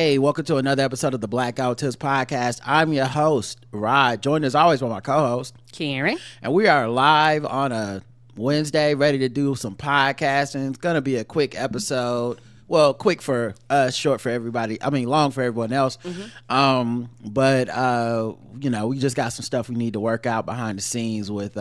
Hey, welcome to another episode of the Blackout Tips Podcast. I'm your host, Rod, joined as always by my co-host, Karen. And we are live on a Wednesday, ready to do some podcasting. It's going to be a quick episode. Well, quick for us, short for everybody. I mean, long for everyone else. But we just got some stuff we need to work out behind the scenes with.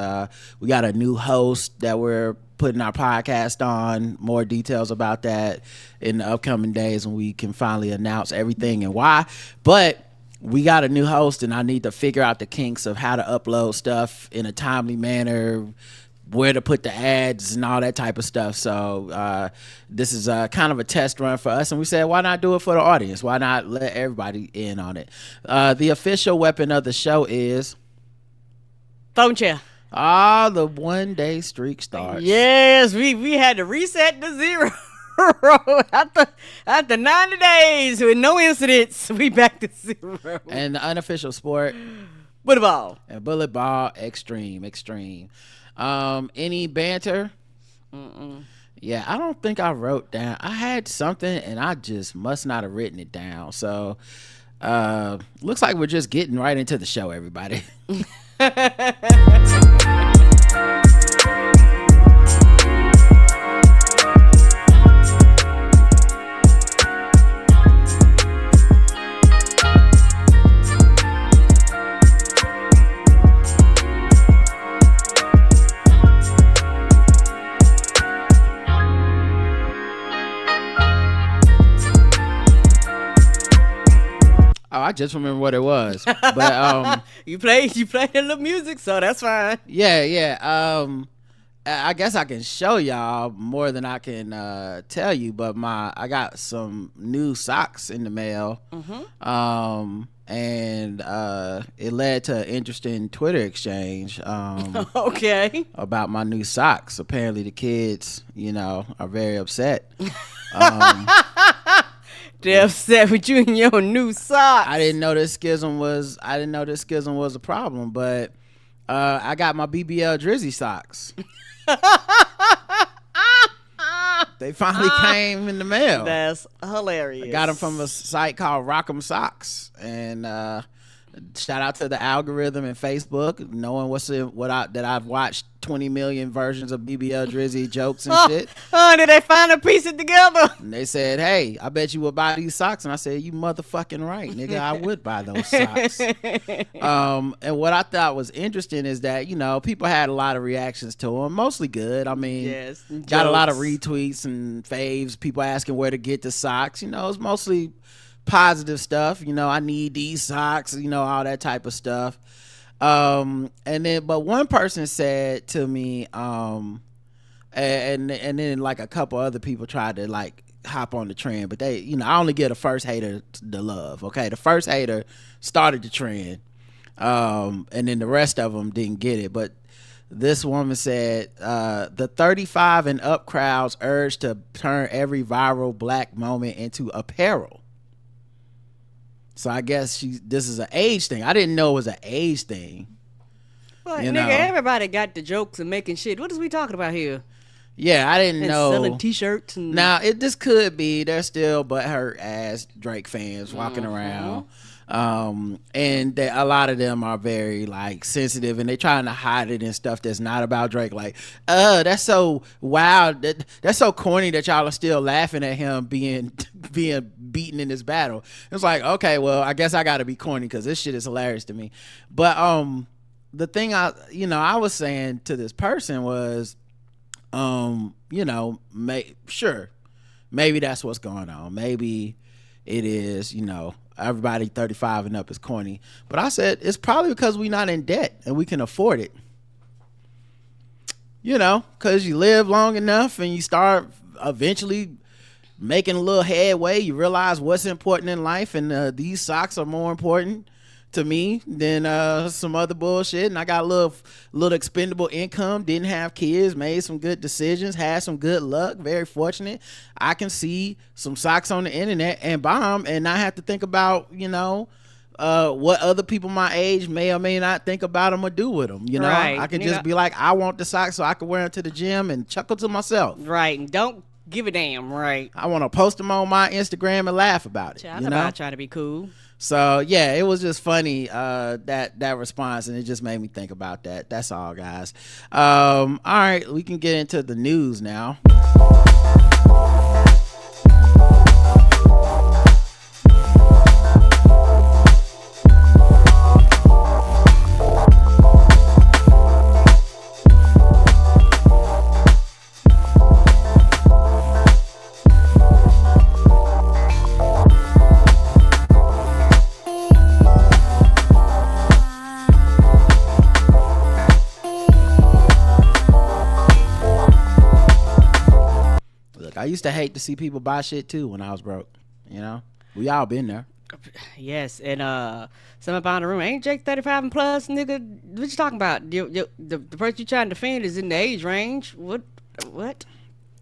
We got a new host that we're putting our podcast on. More details about that in the upcoming days when we can finally announce everything and why. But we got a new host, and I need to figure out the kinks of how to upload stuff in a timely manner, where to put the ads and all that type of stuff. So this is kind of a test run for us, and we said, why not do it for the audience? Why not let everybody in on it? The official weapon of the show is phone chair. The 1 day streak starts. Yes, we had to reset to zero. after 90 days with no incidents, we back to zero. And the unofficial sport, bullet ball. And bullet ball, extreme. Any banter? Yeah, I don't think I wrote down. I had something and I just must not have written it down. So looks like we're just getting right into the show, everybody. I just remember what it was, but you played a little music, so that's fine. Yeah. I guess I can show y'all more than I can tell you, but I got some new socks in the mail, and it led to an interesting Twitter exchange. Okay. About my new socks. Apparently, the kids, are very upset. They're upset with you and your new socks. I didn't know this schism was a problem, but I got my BBL Drizzy socks. They finally came in the mail. That's hilarious. I got them from a site called Rock'em Socks, and shout out to the algorithm and Facebook, knowing that I've watched 20 million versions of BBL Drizzy jokes and shit. Did they finally piece it together? And they said, hey, I bet you would buy these socks. And I said, you motherfucking right, nigga. I would buy those socks. And what I thought was interesting is that, people had a lot of reactions to them, mostly good. I mean, yes, got a lot of retweets and faves, people asking where to get the socks. It's mostly positive stuff. I need these socks, all that type of stuff. But one person said to me, and then like a couple other people tried to like hop on the trend, but they, I only give the first hater the love. Okay. The first hater started the trend. And then the rest of them didn't get it. But this woman said, the 35 and up crowds urge to turn every viral black moment into apparel. So I guess this is an age thing. I didn't know it was an age thing. Well, nigga, everybody got the jokes and making shit. What is we talking about here? Yeah, I didn't know. Selling T-shirts. Now, this could be, there's still butthurt ass Drake fans walking around. And a lot of them are very like sensitive, and they trying to hide it and stuff that's not about Drake. Like, that's so wild. That's so corny that y'all are still laughing at him being beaten in this battle. It's like, okay, well, I guess I got to be corny because this shit is hilarious to me. But the thing I was saying to this person was, maybe that's what's going on. Maybe it is, everybody 35 and up is corny. But I said, it's probably because we're not in debt and we can afford it. Because you live long enough and you start eventually making a little headway. You realize what's important in life, and these socks are more important to me than some other bullshit. And I got a little expendable income, didn't have kids, made some good decisions, had some good luck, very fortunate. I can see some socks on the internet and buy them and not have to think about what other people my age may or may not think about them or do with them. Right. I could just be like, I want the socks so I can wear them to the gym and chuckle to myself. Right. And don't Give a damn, right? I want to post them on my Instagram and laugh about it. I'm not trying to be cool. So yeah, it was just funny that response, and it just made me think about that. That's all, guys. All right, we can get into the news now. I used to hate to see people buy shit too when I was broke. You know, we all been there. Yes, and someone buying a room. Ain't Jake 35 and plus, nigga? What you talking about? The person you trying to defend is in the age range. What?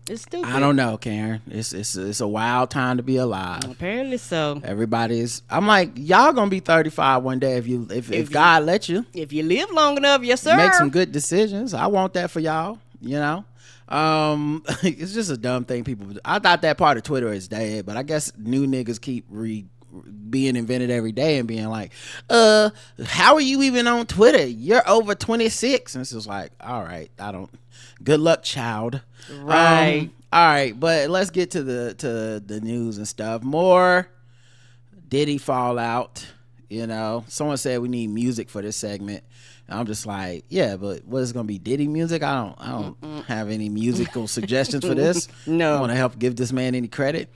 It's stupid. I don't know, Karen. It's a wild time to be alive. Apparently so. I'm like, y'all gonna be 35 one day if God let you. If you live long enough, yes sir. Make some good decisions. I want that for y'all. You know. It's just a dumb thing people do. I thought that part of Twitter is dead, but I guess new niggas keep being invented every day and being like, how are you even on Twitter? You're over 26. And it's just like, all right, good luck, child. Right. All right, but let's get to the news and stuff. More Diddy fallout. You know, someone said we need music for this segment. I'm just like, yeah, but what is going to be Diddy music? I don't have any musical suggestions for this. No. I want to help give this man any credit.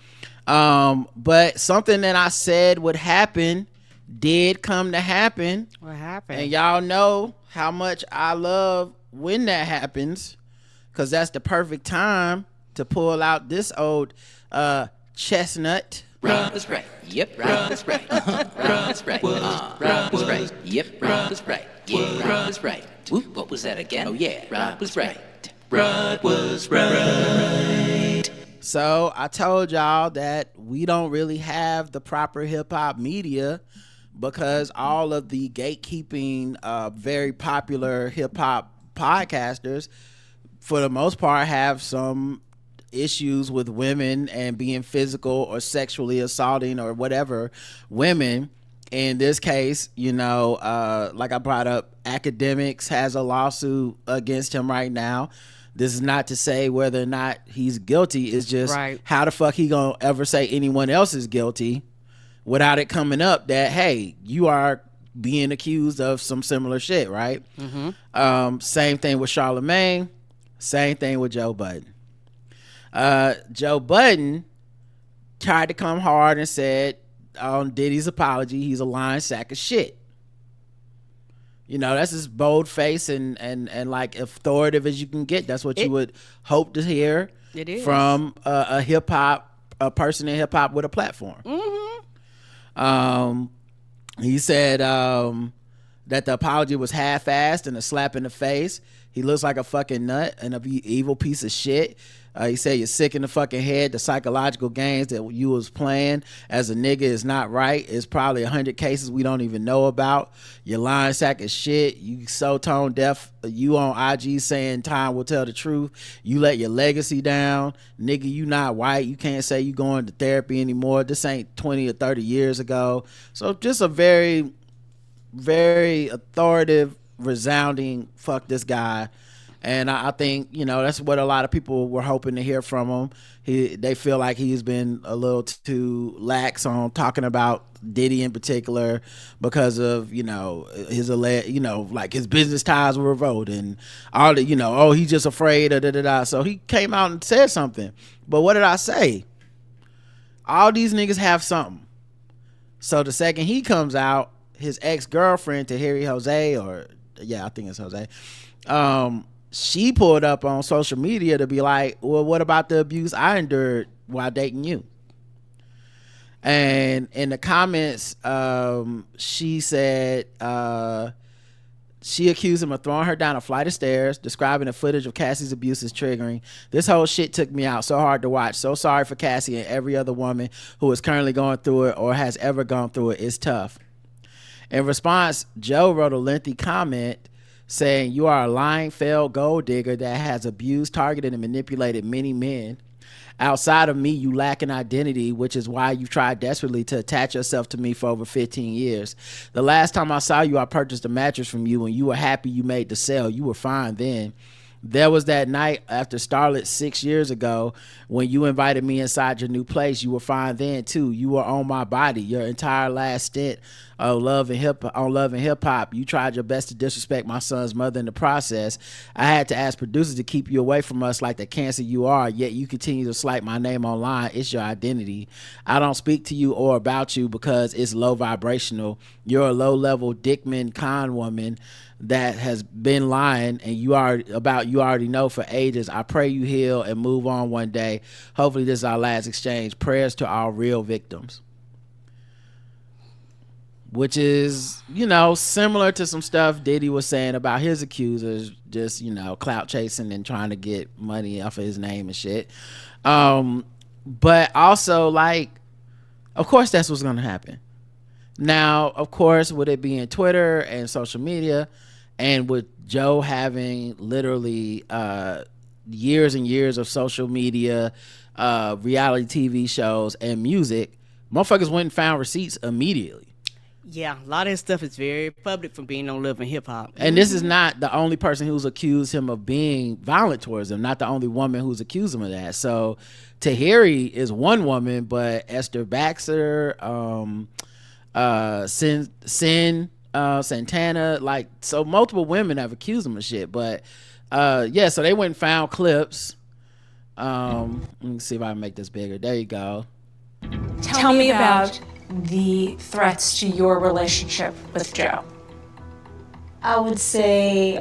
But something that I said would happen did come to happen. What happened? And y'all know how much I love when that happens, because that's the perfect time to pull out this old chestnut. Run is right. Yep. Run is right. Run is right. Run is right. Yep. Run is right. Yeah. Run is right. Whoop. What was that again? Oh yeah. Run was right. Run was right. So I told y'all that we don't really have the proper hip hop media because all of the gatekeeping, very popular hip hop podcasters, for the most part, have some issues with women and being physical or sexually assaulting or whatever women. In this case, you know, like I brought up, Academics has a lawsuit against him right now. This is not to say whether or not he's guilty. It's just how the fuck he gonna ever say anyone else is guilty without it coming up that, hey, you are being accused of some similar shit, right? Mm-hmm. Same thing with Charlemagne. Same thing with Joe Budden. Joe Budden tried to come hard and said on Diddy's apology, he's a lying sack of shit. You know, that's as bold face and like authoritative as you can get. That's what you would hope to hear from a person in hip hop with a platform. Mm-hmm. He said that the apology was half-assed and a slap in the face. He looks like a fucking nut and a evil piece of shit. He said you're sick in the fucking head. The psychological games that you was playing as a nigga is not right. It's probably 100 cases we don't even know about. You're lying sack of shit. You so tone deaf. You on IG saying time will tell the truth. You let your legacy down. Nigga, you not white. You can't say you going to therapy anymore. This ain't 20 or 30 years ago. So just a very, very authoritative, resounding fuck this guy. And I think, you know, that's what a lot of people were hoping to hear from him. They feel like he's been a little too lax on talking about Diddy in particular because of, you know, like his business ties were revoked and all the, you know, oh, he's just afraid of da-da-da. So he came out and said something. But what did I say? All these niggas have something. So the second he comes out, his ex-girlfriend, Tahiri Jose, I think it's Jose, she pulled up on social media to be like, well, what about the abuse I endured while dating you? And in the comments, she said she accused him of throwing her down a flight of stairs, describing the footage of Cassie's abuse as triggering. This whole shit took me out. So hard to watch. So sorry for Cassie and every other woman who is currently going through it or has ever gone through it. It's tough. In response, Joe wrote a lengthy comment saying, you are a lying, failed gold digger that has abused, targeted, and manipulated many men. Outside of me, you lack an identity, which is why you tried desperately to attach yourself to me for over 15 years. The last time I saw you, I purchased a mattress from you and you were happy you made the sale. You were fine then. There was that night after Starlet 6 years ago when you invited me inside your new place. You were fine then too. You were on my body. Your entire last stint of Love and Hip Hop, you tried your best to disrespect my son's mother in the process. I had to ask producers to keep you away from us like the cancer you are, yet you continue to slight my name online. It's your identity. I don't speak to you or about you because it's low vibrational. You're a low-level Dickman con woman that has been lying, and you already know for ages. I pray you heal and move on one day. Hopefully this is our last exchange. Prayers to our real victims. Which is, similar to some stuff Diddy was saying about his accusers, just, clout chasing and trying to get money off of his name and shit. But also, like, of course that's what's gonna happen. Now, of course, with it being Twitter and social media, and with Joe having literally years and years of social media, reality TV shows, and music, motherfuckers went and found receipts immediately. Yeah, a lot of his stuff is very public from being on Love and Hip Hop. And this is not the only person who's accused him of being violent towards him, not the only woman who's accused him of that. So Tahiri is one woman, but Esther Baxter, Santana, like, so multiple women have accused him of shit. But so they went and found clips. Let me see if I can make this bigger. There you go. Tell me about the threats to your relationship with Joe. I would say,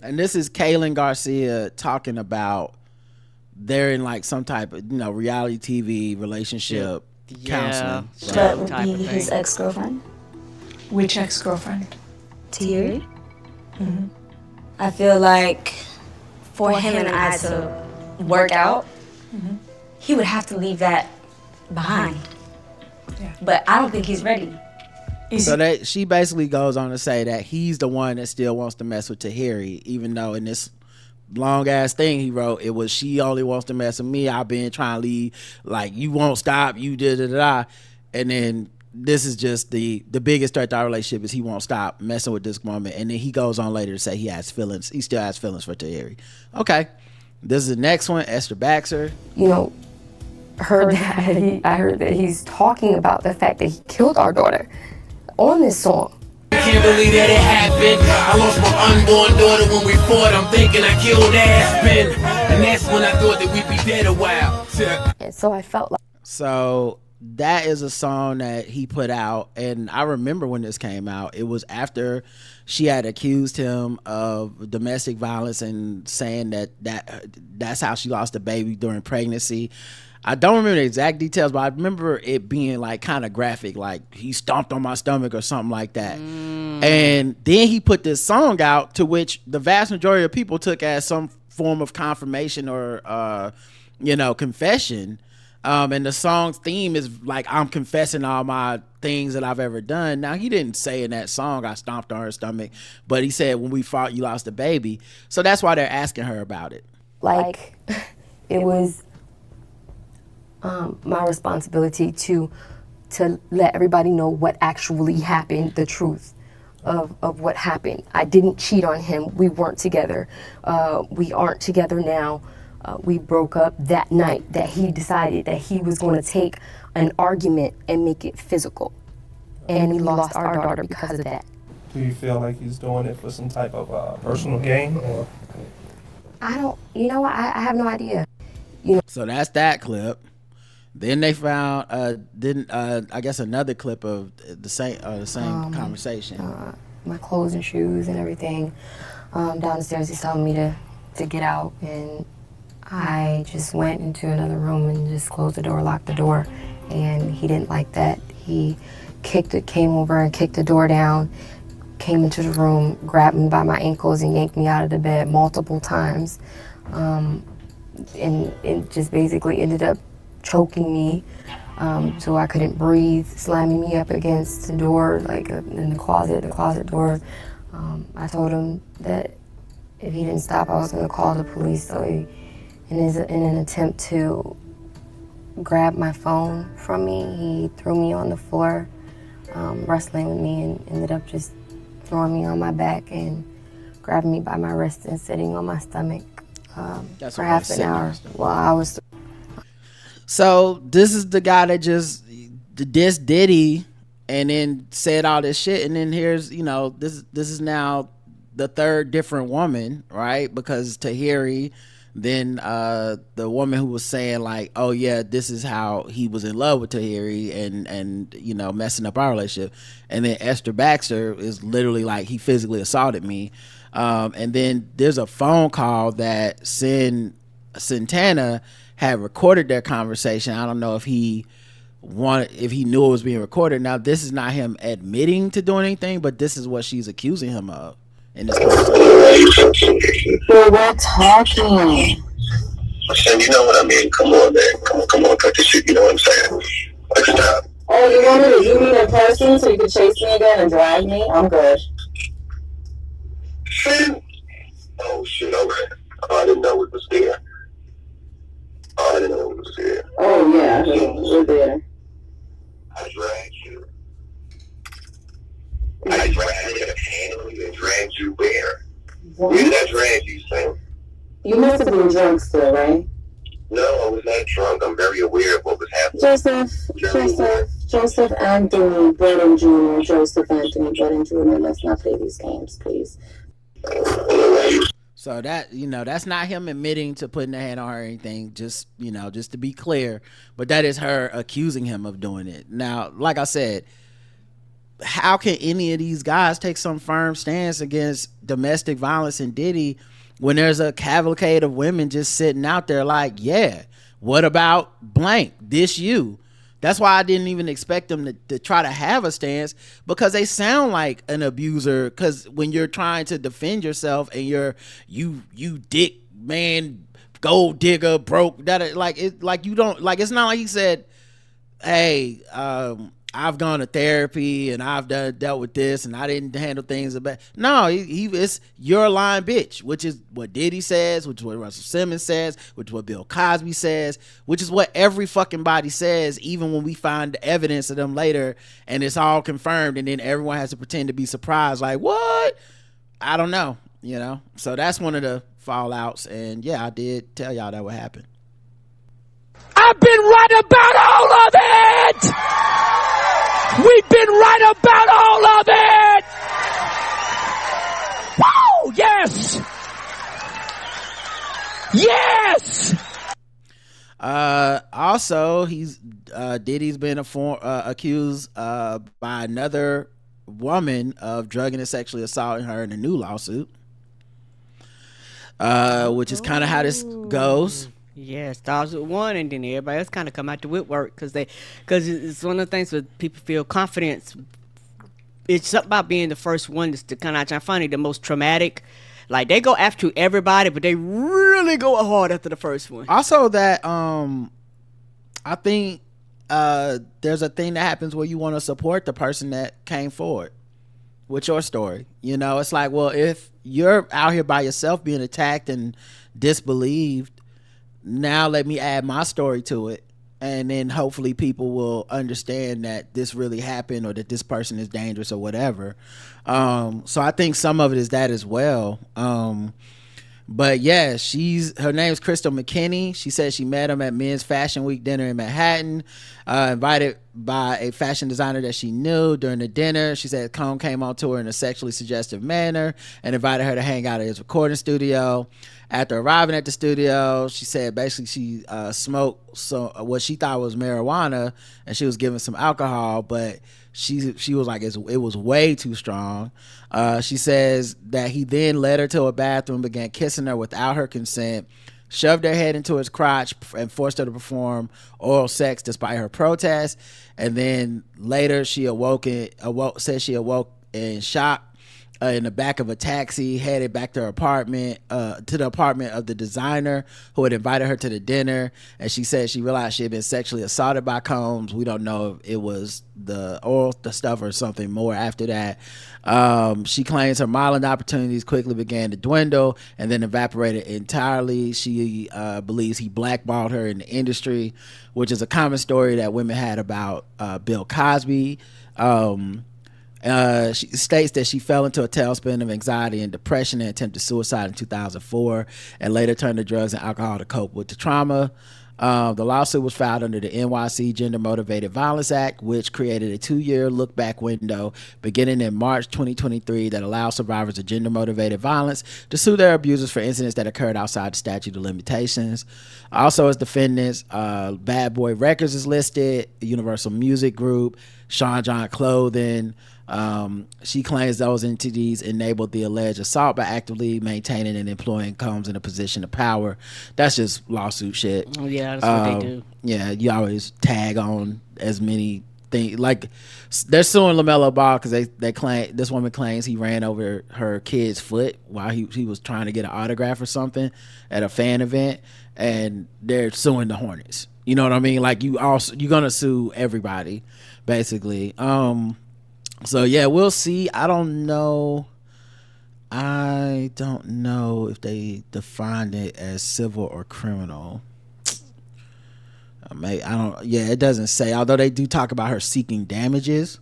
and this is Kaylin Garcia talking about they're in like some type of reality TV relationship counseling. That would be his ex-girlfriend. Which ex-girlfriend? Thierry. Mm-hmm. I feel like for him and I to work out, he would have to leave that behind. Yeah. But I don't think he's ready. So she basically goes on to say that he's the one that still wants to mess with Tahiri, even though in this long ass thing he wrote, it was she only wants to mess with me. I've been trying to leave, like, you won't stop, you da. And then this is just the biggest threat to our relationship is he won't stop messing with this woman. And then he goes on later to say he still has feelings for Tahiri. Okay. This is the next one, Esther Baxter. I heard that he's talking about the fact that he killed our daughter on this song. I can't believe that it happened. I lost my unborn daughter when we fought. I'm thinking I killed Aspen, and that's when I thought that we'd be dead a while. And so I felt like. So that is a song that he put out, and I remember when this came out. It was after she had accused him of domestic violence and saying that's how she lost the baby during pregnancy. I don't remember the exact details, but I remember it being like kind of graphic, like he stomped on my stomach or something like that. And then he put this song out, to which the vast majority of people took as some form of confirmation or confession. And the song's theme is like, I'm confessing all my things that I've ever done. Now, he didn't say in that song I stomped on her stomach, but he said when we fought you lost a baby. So that's why they're asking her about it. Like, it was my responsibility to let everybody know what actually happened, the truth of what happened. I didn't cheat on him. We weren't together. We aren't together now. We broke up that night that he decided that he was going to take an argument and make it physical. And we lost our daughter because of that. Do you feel like he's doing it for some type of personal gain? Or? I have no idea. So that's that clip. Then they found I guess another clip of the same conversation. My clothes and shoes and everything. Downstairs he's telling me to get out, and I just went into another room and just closed the door, locked the door, and he didn't like that. He came over and kicked the door down, came into the room, grabbed me by my ankles and yanked me out of the bed multiple times, and just basically ended up choking me so I couldn't breathe, slamming me up against the door, like in the closet door. I told him that if he didn't stop, I was going to call the police. So in an attempt to grab my phone from me, he threw me on the floor, wrestling with me, and ended up just throwing me on my back and grabbing me by my wrist and sitting on my stomach for half an hour while I was. So this is the guy that just dissed Diddy and then said all this shit, and then here's, you know, this is now the third different woman, right? Because Tahiri, then the woman who was saying like, oh yeah, this is how he was in love with Tahiri and you know, messing up our relationship. And then Esther Baxter is literally like, he physically assaulted me. And then there's a phone call that Santana had recorded their conversation. I don't know if he knew it was being recorded. Now this is not him admitting to doing anything, but this is what she's accusing him of in this conversation. Well, we're talking. Sam, you know what I mean? Come on, man. Come on, cut this shit. You know what I'm saying? Like, stop. Oh, you want me to you meet in person so you can chase me again and drag me? I'm good. Sam? Oh, shit, all right. Oh, I didn't know it was there. Oh, yeah, we're there. I dragged you. I dragged you and dragged you where? What? Where did I drag you, Sam? You must have been drunk still, right? No, I was not drunk. I'm very aware of what was happening. Joseph Anthony Budden Jr. Joseph Anthony Budden Jr. Let's not play these games, please. So that, you know, that's not him admitting to putting a hand on her or anything, just, you know, just to be clear, but that is her accusing him of doing it. Now, like I said, how can any of these guys take some firm stance against domestic violence and Diddy when there's a cavalcade of women just sitting out there like, yeah, what about blank, this you? That's why I didn't even expect them to try to have a stance, because they sound like an abuser. Because when you're trying to defend yourself and you dick man, gold digger, broke, that like it, like you don't, like, it's not like he said, hey, I've gone to therapy and I've dealt with this and I didn't handle things about. No, it's you're a lying bitch, which is what Diddy says, which is what Russell Simmons says, which is what Bill Cosby says, which is what every fucking body says, even when we find evidence of them later and it's all confirmed, and then everyone has to pretend to be surprised, like, what? I don't know, you know? So that's one of the fallouts, and yeah, I did tell y'all that would happen. I've been right about all of it! We've been right about all of it! Woo! Yes! Yes! Also, Diddy's been accused by another woman of drugging and sexually assaulting her in a new lawsuit, which is kind of how this goes. Yeah, starts with one, and then everybody else kind of come out the woodwork because it's one of the things where people feel confidence. It's something about being the first one to kind of, I find it the most traumatic. Like, they go after everybody, but they really go hard after the first one. Also, that I think there's a thing that happens where you want to support the person that came forward with your story. You know, it's like, well, if you're out here by yourself being attacked and disbelieved, now let me add my story to it, and then hopefully people will understand that this really happened, or that this person is dangerous, or whatever. So I think some of it is that as well. But yeah, her name's Crystal McKinney. She said she met him at Men's Fashion Week dinner in Manhattan, invited by a fashion designer that she knew. During the dinner, she said Cohn came on to her in a sexually suggestive manner and invited her to hang out at his recording studio. After arriving at the studio, she said basically she smoked what she thought was marijuana, and she was given some alcohol, but she was like, it was way too strong. She says that he then led her to a bathroom, began kissing her without her consent, shoved her head into his crotch, and forced her to perform oral sex despite her protest. And then later she awoke in shock in the back of a taxi, headed back to her apartment, to the apartment of the designer who had invited her to the dinner. And she said she realized she had been sexually assaulted by Combs. We don't know if it was the stuff or something more after that. She claims her modeling opportunities quickly began to dwindle and then evaporated entirely. She believes he blackballed her in the industry, which is a common story that women had about Bill Cosby. She states that she fell into a tailspin of anxiety and depression and attempted suicide in 2004 and later turned to drugs and alcohol to cope with the trauma. The lawsuit was filed under the NYC Gender Motivated Violence Act, which created a 2-year look-back window beginning in March 2023 that allows survivors of gender motivated violence to sue their abusers for incidents that occurred outside the statute of limitations. Also as defendants, Bad Boy Records is listed, Universal Music Group, Sean John Clothing. She claims those entities enabled the alleged assault by actively maintaining and employing Combs in a position of power. That's just lawsuit shit. Oh, yeah, that's what they do. Yeah, you always tag on as many things. Like, they're suing LaMelo Ball because they claim, this woman claims he ran over her kid's foot while he was trying to get an autograph or something at a fan event, and they're suing the Hornets. You know what I mean? Like, you're gonna sue everybody, basically. So yeah, we'll see. I don't know if they defined it as civil or criminal. It doesn't say, although they do talk about her seeking damages,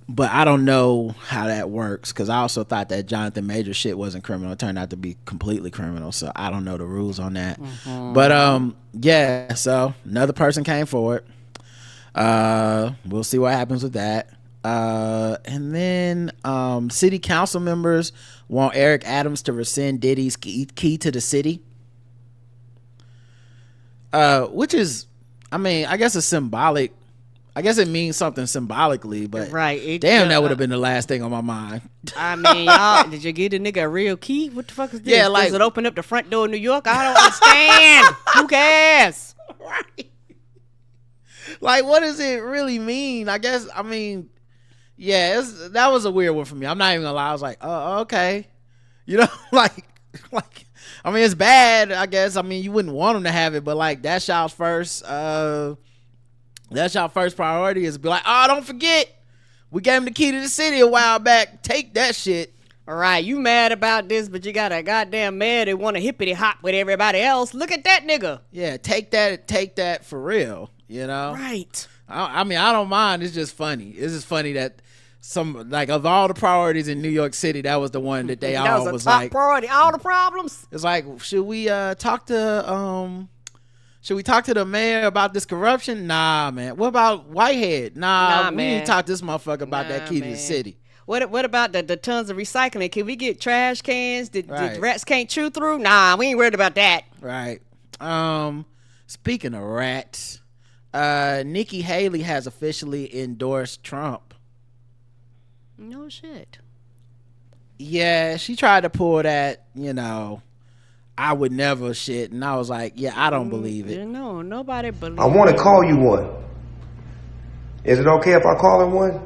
but I don't know how that works, because I also thought that Jonathan Major shit wasn't criminal. It turned out to be completely criminal, so I don't know the rules on that. But yeah, so another person came forward. We'll see what happens with that. And then city council members want Eric Adams to rescind Diddy's key to the city, which is, I mean, I guess it's symbolic. I guess it means something symbolically, but right. Damn, that would have been the last thing on my mind. I mean, y'all, did you get a nigga a real key? What the fuck is this? Yeah, like, does it open up the front door of New York? I don't understand. Who cares? Right. Like, what does it really mean? I guess, I mean, yeah, that was a weird one for me. I'm not even gonna lie. I was like, oh, okay. You know, like, I mean, it's bad, I guess. I mean, you wouldn't want them to have it, but like, that's y'all's first priority, is be like, oh, don't forget, we gave him the key to the city a while back. Take that shit. All right, you mad about this, but you got a goddamn mad and want to hippity hop with everybody else. Look at that nigga. Yeah, take that for real, you know? Right. I mean, I don't mind. It's just funny. It's just funny that some, like, of all the priorities in New York City, that was the one that they all was top like priority. All the problems. It's like, should we talk to the mayor about this corruption? Nah, man. What about Whitehead? Nah, we need to talk to this motherfucker about that key to the city. What about the tons of recycling? Can we get trash cans that rats can't chew through? Nah, we ain't worried about that. Right. Speaking of rats, Nikki Haley has officially endorsed Trump. No shit. Yeah, she tried to pull that, you know, I would never shit, and I was like, yeah, I don't believe it. No, nobody believes it. I want to call you one. Is it okay if I call him one?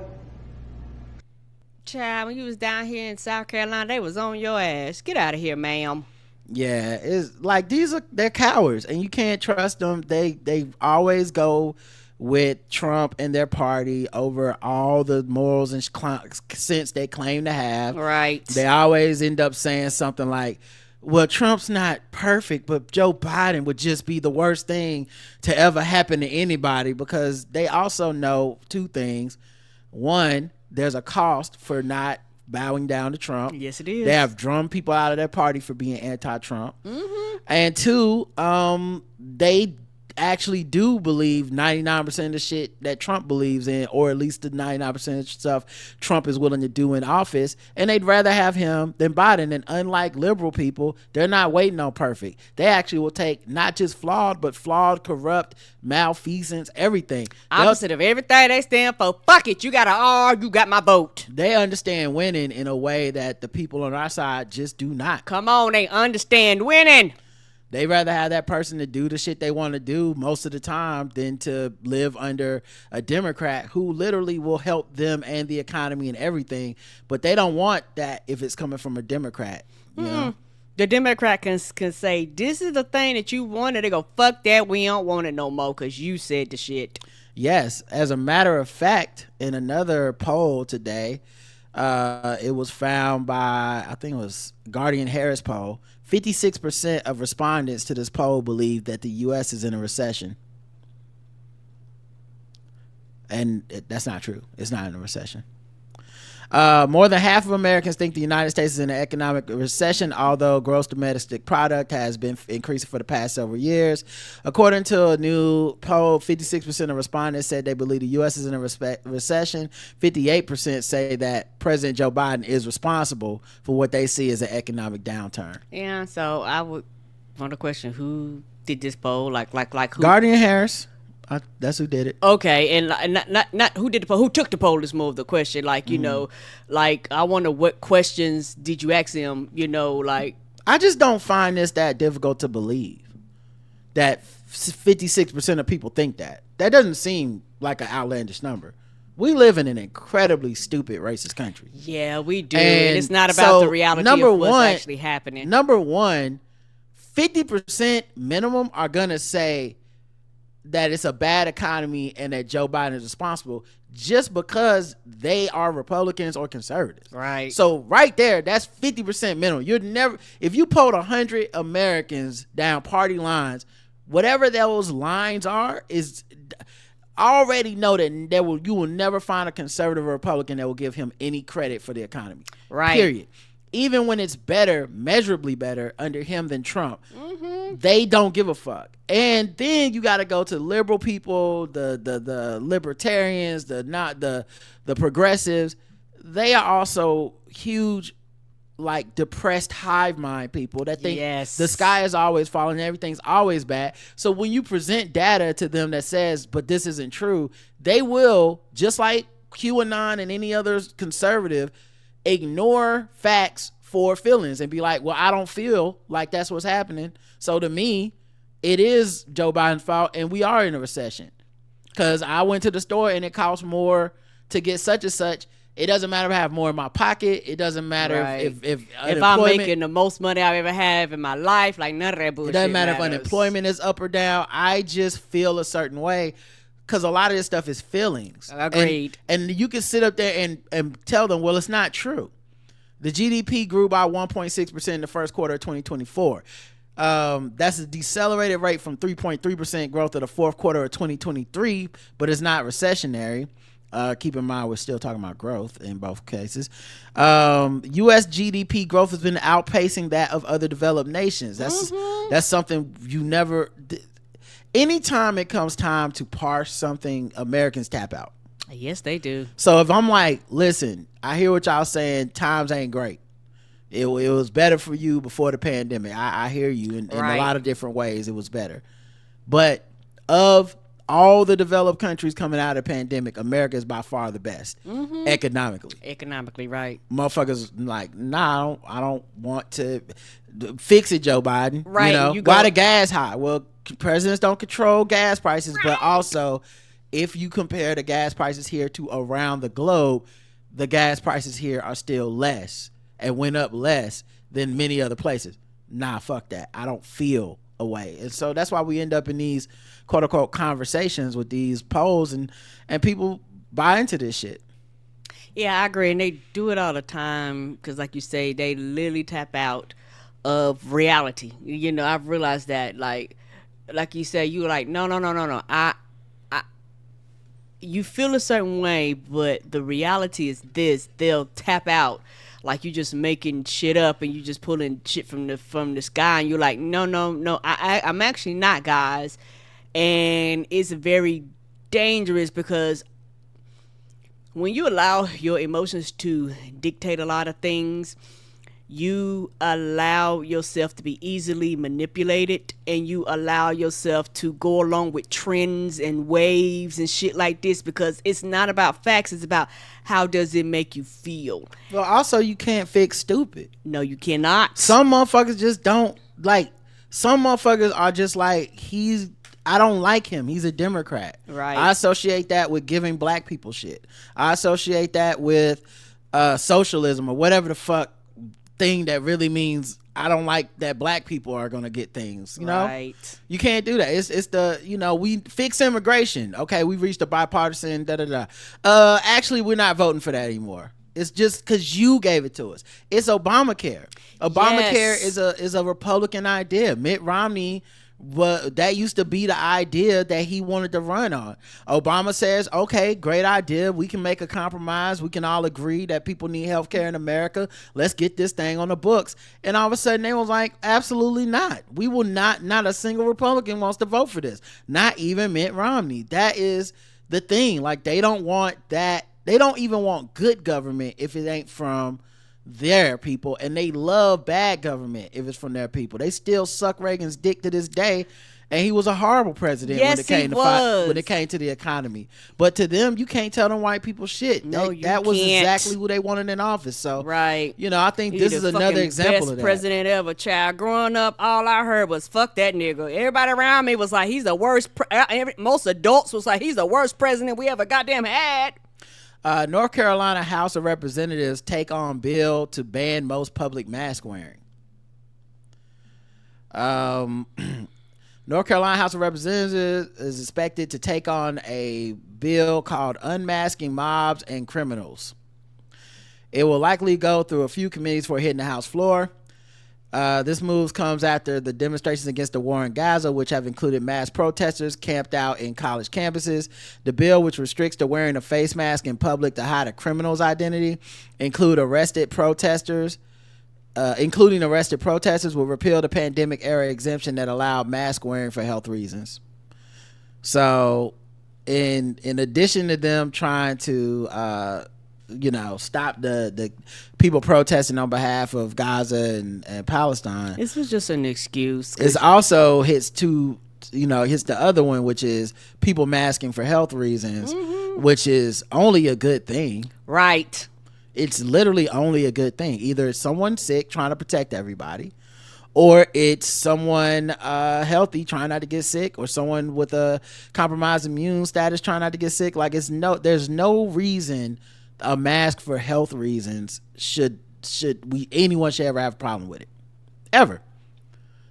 Child, when you was down here in South Carolina, they was on your ass. Get out of here, ma'am. Yeah, it's like, they're cowards, and you can't trust them. They always go with Trump and their party over all the morals and sense they claim to have. Right. They always end up saying something like, well, Trump's not perfect, but Joe Biden would just be the worst thing to ever happen to anybody, because they also know two things. One, there's a cost for not bowing down to Trump. Yes, it is. They have drummed people out of their party for being anti-Trump. Mm-hmm. And two, they actually do believe 99% of the shit that Trump believes in, or at least the 99% of stuff Trump is willing to do in office, and they'd rather have him than Biden. And unlike liberal people, they're not waiting on perfect. They actually will take not just flawed, but flawed, corrupt, malfeasance, everything. Opposite of everything they stand for. Fuck it, you got an R, you got my vote. They understand winning in a way that the people on our side just do not. Come on, they understand winning. They rather have that person to do the shit they want to do most of the time than to live under a Democrat who literally will help them and the economy and everything. But they don't want that if it's coming from a Democrat. You know? The Democrat can say, this is the thing that you wanted. They go, fuck that. We don't want it no more because you said the shit. Yes. As a matter of fact, in another poll today, it was found by, I think it was Guardian Harris poll, 56% of respondents to this poll believe that the U.S. is in a recession. And that's not true. It's not in a recession. More than half of Americans think the United States is in an economic recession, although gross domestic product has been increasing for the past several years. According to a new poll, 56% of respondents said they believe the U.S. is in a recession. 58% say that President Joe Biden is responsible for what they see as an economic downturn. Yeah, so I would want to question who did this poll, like who? Guardian Harris. That's who did it. Okay, and not who did the poll. Who took the poll is more of the question. Like, you know, like I wonder what questions did you ask him? You know, like I just don't find this that difficult to believe that 56% of people think that. That doesn't seem like an outlandish number. We live in an incredibly stupid racist country. Yeah, we do. And it's not about the reality of what's actually happening. Number one, 50% minimum are gonna say that it's a bad economy and that Joe Biden is responsible just because they are Republicans or conservatives. Right. So right there, that's 50% minimum. You'd never, if you polled 100 Americans down party lines, whatever those lines are, is already know that you will never find a conservative or Republican that will give him any credit for the economy. Right. Period. Even when it's better, measurably better under him than Trump, they don't give a fuck. And then you got to go to liberal people, the libertarians, the progressives. They are also huge, like depressed hive mind people that think the sky is always falling, everything's always bad. So when you present data to them that says, but this isn't true, they will, just like QAnon and any other conservative, ignore facts for feelings and be like, well, I don't feel like that's what's happening, so to me it is Joe Biden's fault and we are in a recession because I went to the store and it costs more to get such and such. It doesn't matter if I have more in my pocket. It doesn't matter if I'm making the most money I've ever had in my life. Like none of that bullshit. It doesn't matter matters. if unemployment is up or down. I just feel a certain way because a lot of this stuff is feelings. Agreed. And you can sit up there and tell them, well, it's not true. The GDP grew by 1.6% in the first quarter of 2024. That's a decelerated rate from 3.3% growth of the fourth quarter of 2023, but it's not recessionary. Keep in mind, we're still talking about growth in both cases. U.S. GDP growth has been outpacing that of other developed nations. That's something you never... Anytime it comes time to parse something, Americans tap out. Yes, they do. So if I'm like, listen, I hear what y'all saying, times ain't great. It was better for you before the pandemic. I hear you in a lot of different ways. It was better. But of all the developed countries coming out of the pandemic, America is by far the best economically. Economically, right. Motherfuckers like, nah, I don't want to fix it, Joe Biden. Right. You know, why the gas high? Well, presidents don't control gas prices, but also if you compare the gas prices here to around the globe, the gas prices here are still less and went up less than many other places. Nah, fuck that. I don't feel a way. And so that's why we end up in these quote unquote conversations with these polls and people buy into this shit. Yeah, I agree. And they do it all the time because like you say, they literally tap out of reality. You know, I've realized that like you said, you were like, no. You feel a certain way, but the reality is this. They'll tap out like you just making shit up and you just pulling shit from the sky and you're like, no, I'm actually not, guys. And it's very dangerous because when you allow your emotions to dictate a lot of things, you allow yourself to be easily manipulated and you allow yourself to go along with trends and waves and shit like this because it's not about facts. It's about how does it make you feel. Well, also you can't fix stupid. No, you cannot. Some motherfuckers just don't like Some motherfuckers are just like, I don't like him. He's a Democrat. Right. I associate that with giving black people shit. I associate that with socialism or whatever the fuck thing that really means I don't like that black people are gonna get things. You know, right? You can't do that. It's the we fix immigration. Okay, we reached a bipartisan. Actually, we're not voting for that anymore. It's just because you gave it to us. It's Obamacare. Obamacare is a Republican idea. Mitt Romney. But that used to be the idea that he wanted to run on. Obama says, okay, great idea. We can make a compromise. We can all agree that people need health care in America. Let's get this thing on the books. And all of a sudden they was like, absolutely not. We will not a single Republican wants to vote for this. Not even Mitt Romney. That is the thing. Like, they don't want that. They don't even want good government if it ain't from their people, and they love bad government if it's from their people. They still suck Reagan's dick to this day, and he was a horrible president when it came to the economy. But to them, you can't tell them white people shit. That was exactly who they wanted in office. So right, I think this is another example of that. Best president ever, child. Growing up, all I heard was "fuck that nigga." Everybody around me was like, "He's the worst." Most adults was like, "He's the worst president we ever goddamn had." North Carolina House of Representatives take on bill to ban most public mask wearing. North Carolina House of Representatives is expected to take on a bill called Unmasking Mobs and Criminals. It will likely go through a few committees before hitting the House floor. This move comes after the demonstrations against the war in Gaza, which have included mass protesters camped out in college campuses. The bill, which restricts the wearing of face masks in public to hide a criminal's identity, including arrested protesters, will repeal the pandemic-era exemption that allowed mask wearing for health reasons. So, in addition to them trying to stop the people protesting on behalf of Gaza and Palestine, this was just an excuse. It also hits the other one, which is people masking for health reasons, which is only a good thing. Right. It's literally only a good thing. Either it's someone sick trying to protect everybody, or it's someone healthy trying not to get sick, or someone with a compromised immune status trying not to get sick. Like, there's no reason a mask for health reasons anyone should ever have a problem with it, ever.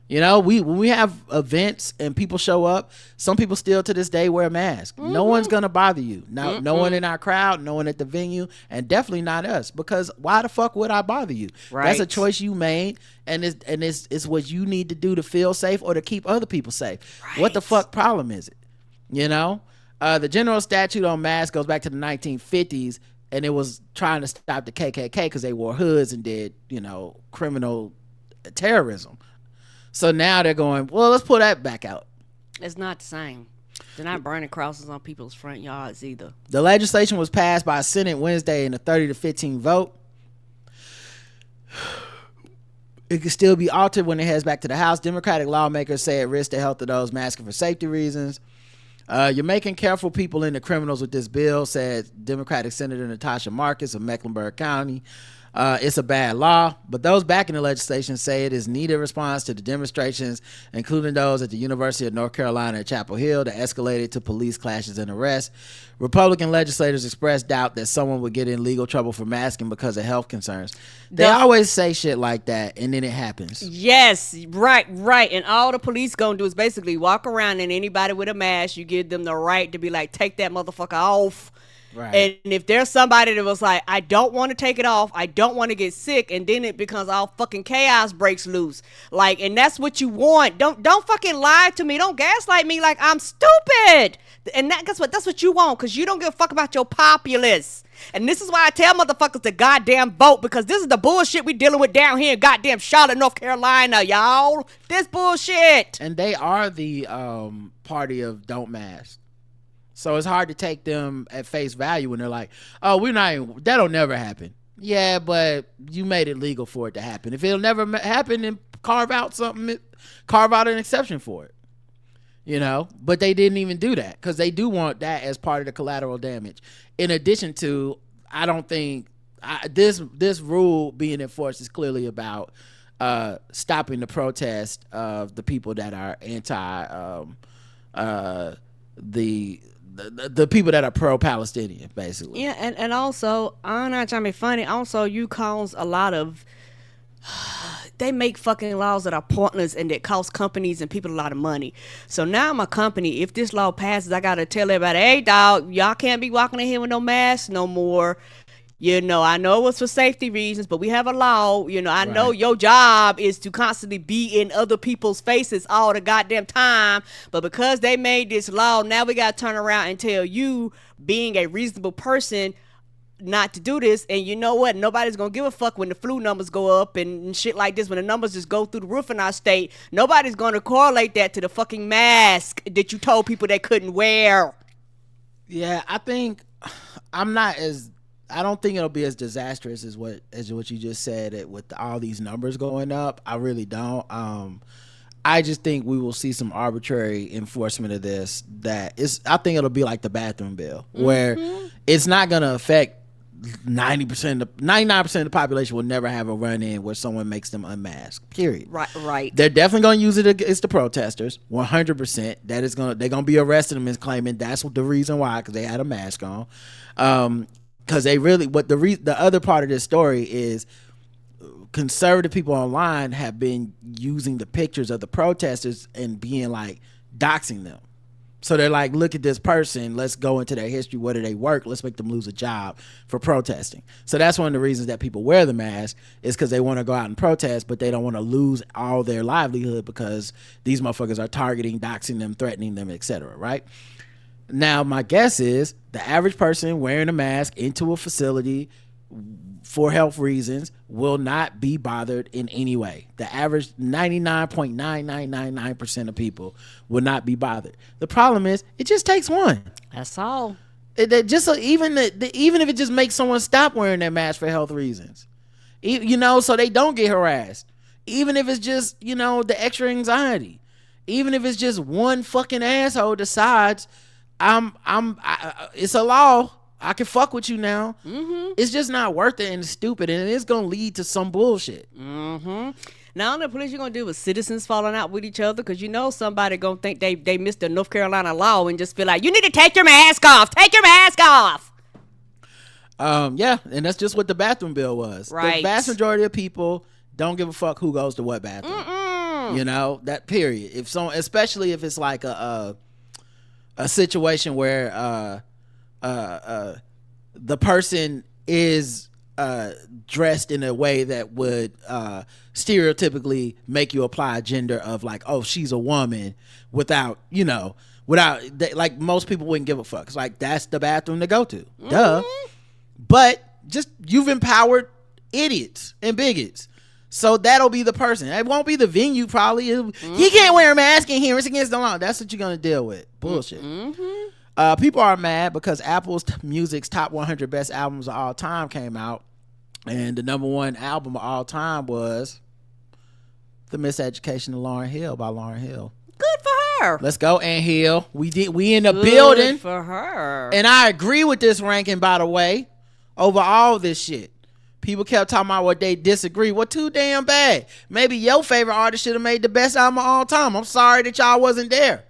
When we have events and people show up, some people still to this day wear a mask. No one's gonna bother you. No one in our crowd, no one at the venue, and definitely not us, because why the fuck would I bother you? Right. That's a choice you made, and it's what you need to do to feel safe or to keep other people safe. Right. What the fuck problem is it? The general statute on masks goes back to the 1950s, and it was trying to stop the KKK because they wore hoods and did, criminal terrorism. So now they're going, well, let's pull that back out. It's not the same. They're not burning crosses on people's front yards either. The legislation was passed by Senate Wednesday in a 30-15 vote. It could still be altered when it heads back to the House. Democratic lawmakers say it risks the health of those masking for safety reasons. You're making careful people into criminals with this bill, said Democratic Senator Natasha Marcus of Mecklenburg County. It's a bad law, but those backing the legislation say it is needed response to the demonstrations, including those at the University of North Carolina at Chapel Hill that escalated to police clashes and arrests. Republican legislators expressed doubt that someone would get in legal trouble for masking because of health concerns. They always say shit like that, and then it happens. Yes, right. And all the police gonna do is basically walk around, and anybody with a mask, you give them the right to be like, take that motherfucker off. Right. And if there's somebody that was like, I don't want to take it off, I don't want to get sick, and then it becomes all fucking chaos breaks loose. Like, and that's what you want. Don't fucking lie to me. Don't gaslight me like I'm stupid. And guess what? That's what you want, because you don't give a fuck about your populace. And this is why I tell motherfuckers to goddamn vote, because this is the bullshit we dealing with down here in goddamn Charlotte, North Carolina, y'all. This bullshit. And they are the party of don't mask. So it's hard to take them at face value when they're like, oh, that'll never happen. Yeah, but you made it legal for it to happen. If it'll never happen, then carve out an exception for it. But they didn't even do that, because they do want that as part of the collateral damage. In addition to, I don't think this rule being enforced is clearly about stopping the protest of the people that are anti the people that are pro-Palestinian, basically. Yeah, and also, I'm not trying to be funny. Also, you cause a lot of. They make fucking laws that are pointless and that cost companies and people a lot of money. So now my company, if this law passes, I gotta tell everybody, hey dog, y'all can't be walking in here with no mask no more. You know, I know it was for safety reasons, but we have a law. You know, I know your job is to constantly be in other people's faces all the goddamn time. But because they made this law, now we got to turn around and tell you, being a reasonable person, not to do this. And you know what? Nobody's going to give a fuck when the flu numbers go up and shit like this. When the numbers just go through the roof in our state, nobody's going to correlate that to the fucking mask that you told people they couldn't wear. Yeah, I think I don't think it'll be as disastrous as what you just said with all these numbers going up. I really don't. I just think we will see some arbitrary enforcement of this. I think it'll be like the bathroom bill, where it's not going to affect 99% of the population will never have a run-in where someone makes them unmasked, period. Right. They're definitely going to use it against the protesters, 100%. They're going to be arresting them and claiming that's the reason why, because they had a mask on. Because they really, the other part of this story is conservative people online have been using the pictures of the protesters and being like doxing them. So they're like, look at this person, let's go into their history, where do they work, let's make them lose a job for protesting. So that's one of the reasons that people wear the mask, is because they want to go out and protest, but they don't want to lose all their livelihood because these motherfuckers are targeting, doxing them, threatening them, etc. Right? Now, my guess is the average person wearing a mask into a facility for health reasons will not be bothered in any way. The average 99.9999% of people will not be bothered. The problem is, it just takes one. That's all. Even if it just makes someone stop wearing their mask for health reasons, so they don't get harassed. Even if it's just, the extra anxiety. Even if it's just one fucking asshole decides, it's a law, I can fuck with you now. It's just not worth it, and it's stupid, and it's gonna lead to some bullshit. Now, the police, you're gonna do with citizens falling out with each other, because somebody gonna think they missed the North Carolina law and just feel like, you need to take your mask off. Take your mask off. Yeah, and that's just what the bathroom bill was. Right. The vast majority of people don't give a fuck who goes to what bathroom. That period. Especially if it's like a situation where the person is dressed in a way that would stereotypically make you apply a gender of like, oh, she's a woman, without like most people wouldn't give a fuck. It's like, that's the bathroom to go to. Duh. But just, you've empowered idiots and bigots. So that'll be the person. It won't be the venue, probably. He can't wear a mask in here. It's against the law. That's what you're going to deal with. Bullshit. People are mad because Apple's Music's top 100 best albums of all time came out, and the number one album of all time was The Miseducation of Lauryn Hill by Lauryn Hill. Good for her. Let's go, Aunt Hill. We in the building. Good for her. And I agree with this ranking, by the way, over all this shit. People kept talking about what they disagree. Well, too damn bad. Maybe your favorite artist should have made the best album of all time. I'm sorry that y'all wasn't there.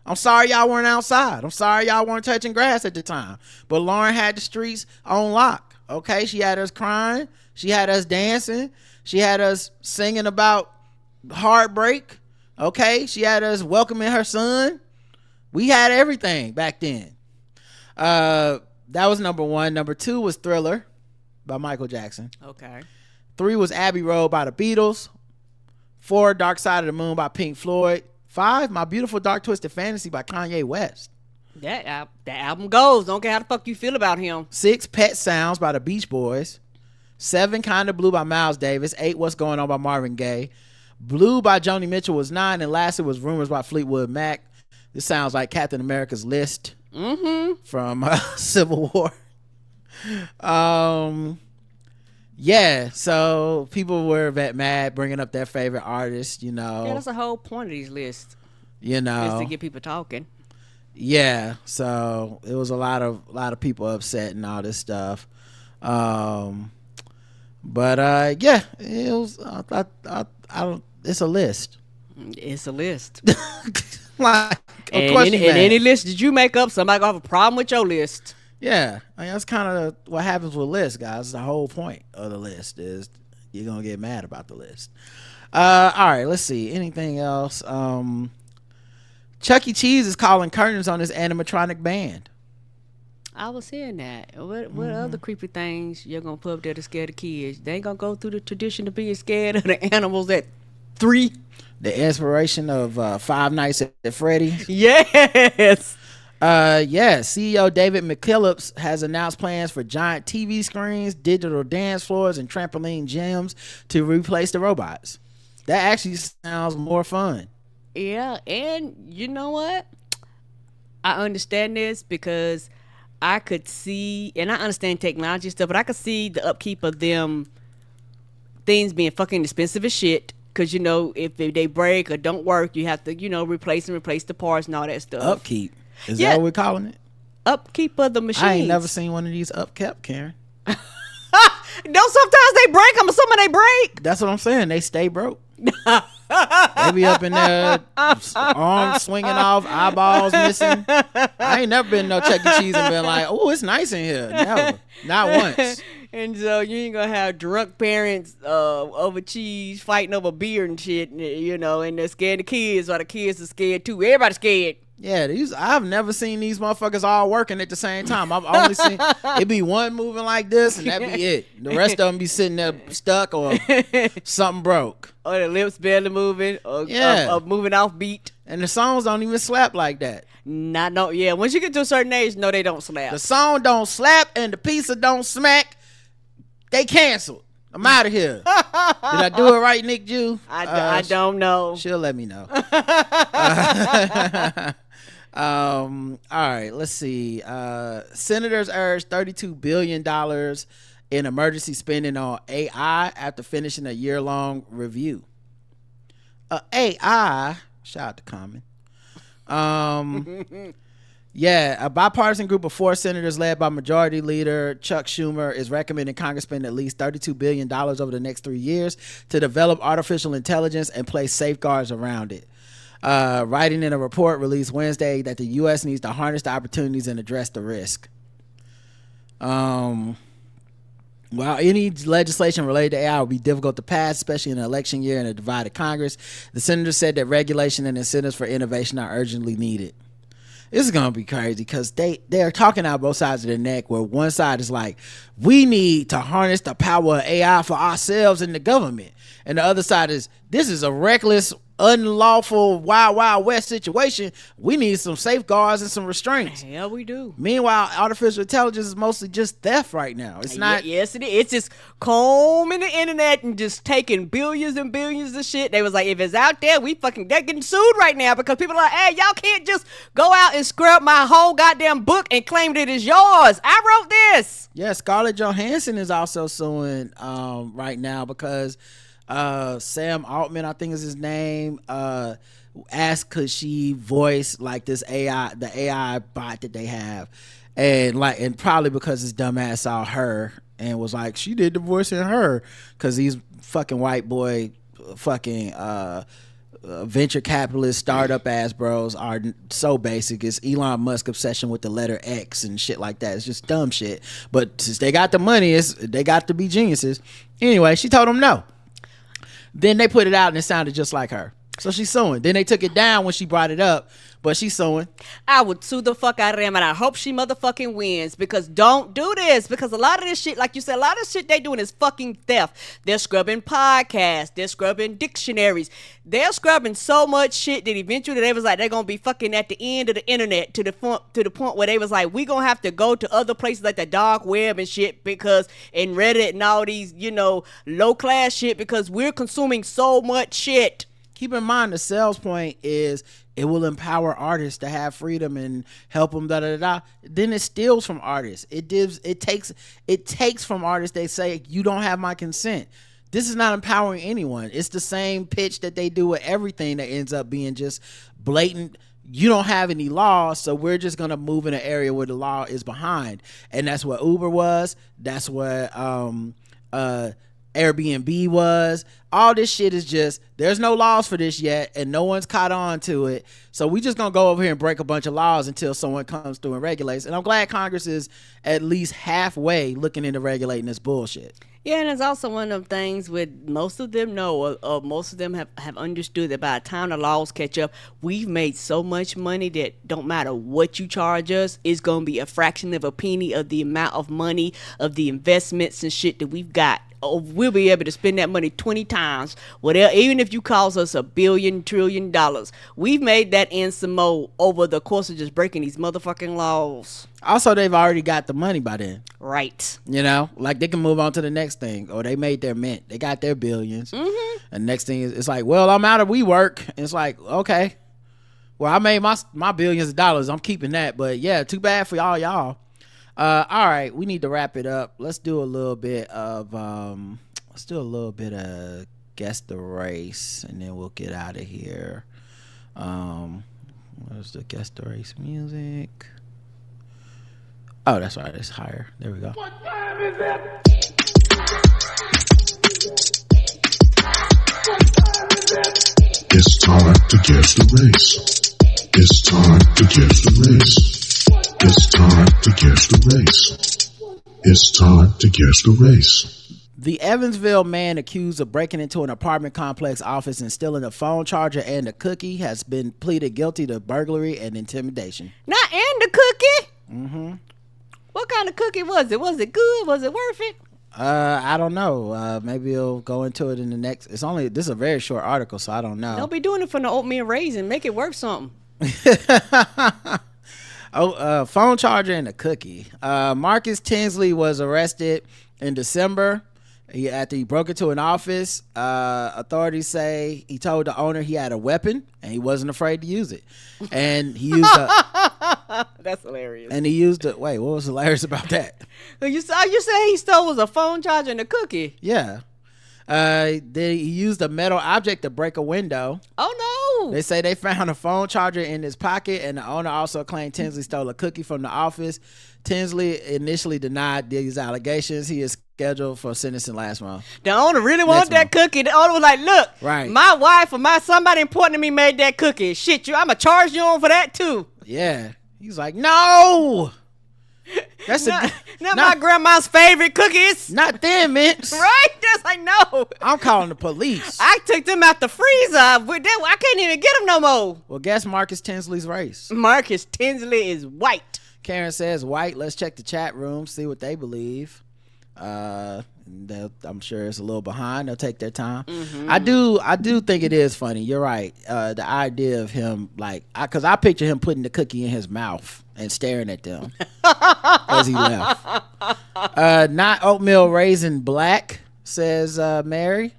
I'm sorry y'all weren't outside. I'm sorry y'all weren't touching grass at the time. But Lauryn had the streets on lock. Okay, she had us crying. She had us dancing. She had us singing about heartbreak. Okay, she had us welcoming her son. We had everything back then. That was number one. Number two was Thriller by Michael Jackson. Okay. 3 was Abbey Road by the Beatles. 4, Dark Side of the Moon by Pink Floyd. 5, My Beautiful Dark Twisted Fantasy by Kanye West. That album goes. Don't care how the fuck you feel about him. 6, Pet Sounds by the Beach Boys. 7, Kinda Blue by Miles Davis. 8, What's Going On by Marvin Gaye. Blue by Joni Mitchell was 9, and lastly was Rumors by Fleetwood Mac. This sounds like Captain America's list from Civil War. Yeah, so people were mad, bringing up their favorite artists, Yeah, that's the whole point of these lists. Is to get people talking. Yeah, so it was a lot of people upset and all this stuff. But yeah, it was. I don't. It's a list. It's a list. Like, and any list that you make up, somebody gonna have a problem with your list. Yeah, I mean, that's kind of what happens with lists, guys. The whole point of the list is you're gonna get mad about the list. All right, let's see. Anything else? Chuck E. Cheese is calling curtains on his animatronic band. I was hearing that. What other creepy things you're gonna put up there to scare the kids? They ain't gonna go through the tradition of being scared of the animals at 3. The inspiration of Five Nights at Freddy's. Yes. CEO David McKillips has announced plans for giant TV screens, digital dance floors, and trampoline gyms to replace the robots. That actually sounds more fun. Yeah, and you know what? I understand this because I could see, and I understand technology stuff, but I could see the upkeep of them things being fucking expensive as shit. Because, you know, if they break or don't work, you have to, you know, replace the parts and all that stuff. Upkeep. Is that what we're calling it? Upkeep of the machines. I ain't never seen one of these upkept, Karen. No, sometimes they break. I'm assuming they break. That's what I'm saying. They stay broke. They be up in there, arms swinging off, eyeballs missing. I ain't never been to no Chuck E. Cheese and been like, oh, it's nice in here. Never. Not once. And so you ain't gonna have drunk parents over cheese fighting over beer and shit, you know, and they're scared the kids while the kids are scared too. Everybody's scared. Yeah, I've never seen these motherfuckers all working at the same time. I've only seen it be one moving like this and that be it. The rest of them be sitting there stuck or something broke. Or the lips barely moving or moving off beat. And the songs don't even slap like that. Yeah, once you get to a certain age, no, they don't slap. The song don't slap and the pizza don't smack. They canceled. I'm out of here. Did I do it right, Nick Jew? I don't know. She'll let me know. All right, let's see. Senators urged $32 billion in emergency spending on AI after finishing a year-long review. AI, shout out to Common. Yeah, a bipartisan group of 4 senators led by Majority Leader Chuck Schumer is recommending Congress spend at least $32 billion over the next 3 years to develop artificial intelligence and place safeguards around it. Writing in a report released Wednesday that the U.S. needs to harness the opportunities and address the risk. While any legislation related to AI will be difficult to pass, especially in an election year and a divided Congress, the senators said that regulation and incentives for innovation are urgently needed. This is gonna be crazy because they're talking out both sides of their neck, where one side is like, we need to harness the power of AI for ourselves and the government, and the other side is, this is a reckless, unlawful, wild west situation. We need some safeguards and some restraints. Yeah, we do. Meanwhile, artificial intelligence is mostly just theft right now. It's not. Yes, it is. It's just combing the internet and just taking billions and billions of shit. They was like, if it's out there, they're getting sued right now because people are like, hey, y'all can't just go out and scrub my whole goddamn book and claim that it's yours. I wrote this. Yeah, Scarlett Johansson is also suing right now because Sam Altman, I think is his name, asked could she voice like the AI bot that they have, and probably because his dumbass saw her and was like, she did the voice in her, because these fucking white boy fucking venture capitalist startup ass bros are so basic. It's Elon Musk obsession with the letter X and shit like that. It's just dumb shit, but since they got the money, they got to be geniuses. Anyway, she told them no. Then they put it out and it sounded just like her. So she's suing. Then they took it down when she brought it up, but she's suing. I would sue the fuck out of them, and I hope she motherfucking wins, because don't do this, because a lot of this shit, like you said, a lot of shit they doing is fucking theft. They're scrubbing podcasts. They're scrubbing dictionaries. They're scrubbing so much shit that eventually they was like, they're going to be fucking at the end of the internet to the point where they was like, we going to have to go to other places like the dark web and shit, because in Reddit and all these, you know, low class shit, because we're consuming so much shit. Keep in mind, the sales point is it will empower artists to have freedom and help them Then it steals from artists. It takes from artists. They say, you don't have my consent. This is not empowering anyone. It's the same pitch that they do with everything that ends up being just blatant. You don't have any law, so we're just gonna move in an area where the law is behind. And that's what Uber was. That's what Airbnb was. All this shit is just, there's no laws for this yet, and no one's caught on to it. So we just gonna go over here and break a bunch of laws until someone comes through and regulates. And I'm glad Congress is at least halfway looking into regulating this bullshit. Yeah, and it's also one of the things with most of them know, or most of them have understood that by the time the laws catch up, we've made so much money that don't matter what you charge us, it's going to be a fraction of a penny of the amount of money of the investments and shit that we've got. We'll be able to spend that money 20 times, whatever. Even if you cost us $1 billion, $1 trillion, we've made that and some more over the course of just breaking these motherfucking laws. Also, they've already got the money by then. Right. You know, like they can move on to the next thing, or they made their mint. They got their billions. Mm-hmm. And next thing is, it's like, well, I'm out of WeWork. And it's like, okay, well, I made my billions of dollars. I'm keeping that. But yeah, too bad for y'all. All right, we need to wrap it up. Let's do a little bit of Guess the Race, and then we'll get out of here. Where's the Guess the Race music? Oh, that's right, it's higher. There we go. What time is it? It's time to guess the race. It's time to guess the race. It's time to guess the race. It's time to guess the race. The Evansville man accused of breaking into an apartment complex office and stealing a phone charger and a cookie has been pleaded guilty to burglary and intimidation. Not and the cookie? Mm-hmm. What kind of cookie was it? Was it good? Was it worth it? I don't know. Maybe he'll go into it in the next. This is a very short article, so I don't know. Don't be doing it for the oatmeal raisin. Make it worth something. Phone charger and a cookie. Marcus Tinsley was arrested in December after he broke into an office. Authorities say he told the owner he had a weapon and he wasn't afraid to use it. And he used That's hilarious. And he used it. Wait, what was hilarious about that? You said he stole was a phone charger and a cookie. Yeah. He used a metal object to break a window. Oh no! They say they found a phone charger in his pocket, and the owner also claimed Tinsley stole a cookie from the office. Tinsley initially denied these allegations. He is scheduled for sentencing last month. The owner really wanted that cookie. The owner was like, "Look, right, my wife or somebody important to me made that cookie. Shit, I'ma charge you on for that too." Yeah, he's like, "No." That's not my grandma's favorite cookies. Not them, Mitch. Right? That's like, no. I'm calling the police. I took them out the freezer. I can't even get them no more. Well, guess Marcus Tinsley's race. Marcus Tinsley is white. Karen says white. Let's check the chat room, see what they believe. I'm sure it's a little behind. They'll take their time. Mm-hmm. I do think it is funny. You're right. The idea of him, because I picture him putting the cookie in his mouth and staring at them as he left. Not oatmeal raisin black, says Mary.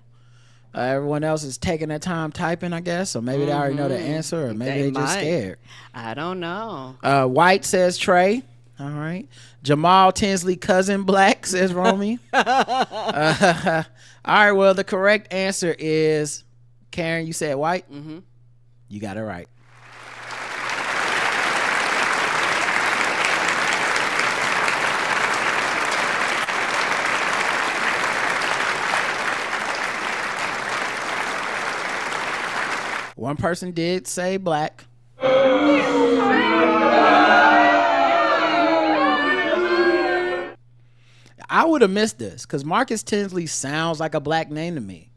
Everyone else is taking their time typing, I guess. So maybe they already know the answer, or maybe they just scared. I don't know. White, says Trey. All right. Jamal Tinsley cousin black, says Romy. All right, well, the correct answer is, Karen, you said white? Mm-hmm. You got it right. One person did say black. I would have missed this because Marcus Tinsley sounds like a black name to me.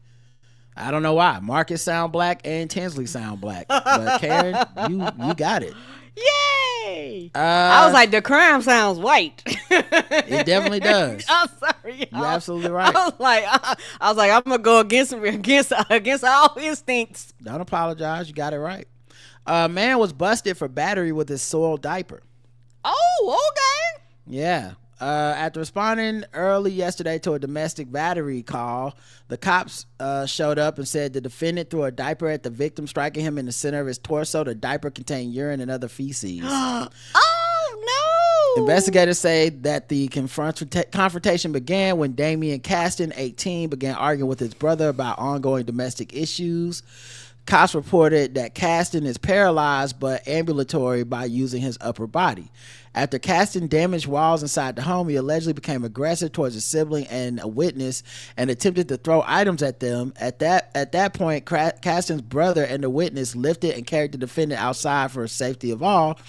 I don't know why. Marcus sound black and Tinsley sound black. But Karen, you got it. Yay! I was like, the crime sounds white. It definitely does. I'm sorry. You're absolutely right. I was like, I'm gonna go against all instincts. Don't apologize. You got it right. A man was busted for battery with his soiled diaper. Oh, okay. Yeah. After responding early yesterday to a domestic battery call, the cops showed up and said the defendant threw a diaper at the victim, striking him in the center of his torso. The diaper contained urine and other feces. Oh, no! Investigators say that the confrontation began when Damian Caston, 18, began arguing with his brother about ongoing domestic issues. Cops reported that Caston is paralyzed but ambulatory by using his upper body. After Caston damaged walls inside the home, he allegedly became aggressive towards a sibling and a witness and attempted to throw items at them. At that point, Caston's brother and the witness lifted and carried the defendant outside for the safety of all.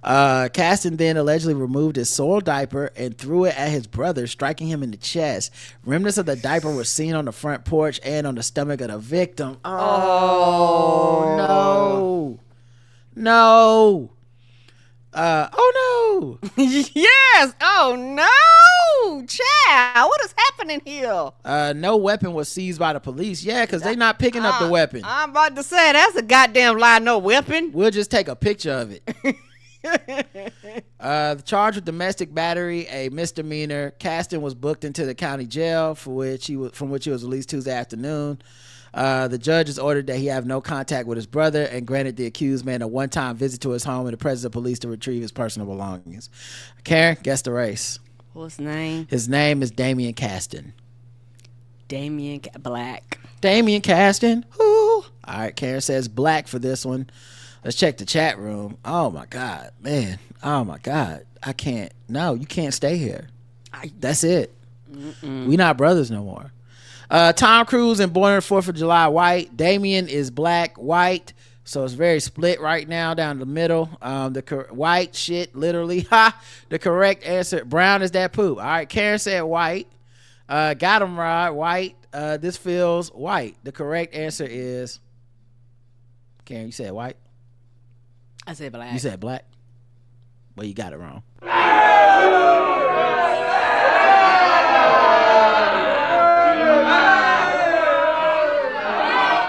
Caston then allegedly removed his soiled diaper and threw it at his brother, striking him in the chest. Remnants of the diaper were seen on the front porch and on the stomach of the victim. Oh, no. Oh no. Yes. Oh no, child. What is happening here? No weapon was seized by the police. Yeah, because they not picking up the weapon. I'm about to say that's a goddamn lie. No weapon. We'll just take a picture of it. Charged with domestic battery, a misdemeanor. Caston was booked into the county jail from which he was released Tuesday afternoon. The judge has ordered that he have no contact with his brother and granted the accused man a one-time visit to his home in the presence of police to retrieve his personal belongings. Karen, guess the race. What's his name? His name is Damian Caston. Black. Damian Caston. Ooh. All right, Karen says black for this one. Let's check the chat room. Oh my God, man. Oh my God. I can't. No, you can't stay here. That's it. We not brothers no more. Tom Cruise and Born on the 4th of July white. Damien is black, white. So it's very split right now down the middle. White shit, literally. Ha! The correct answer. Brown is that poop. All right, Karen said white. Got him right. White. This feels white. The correct answer is. Karen, you said white? I said black. You said black? Well, you got it wrong.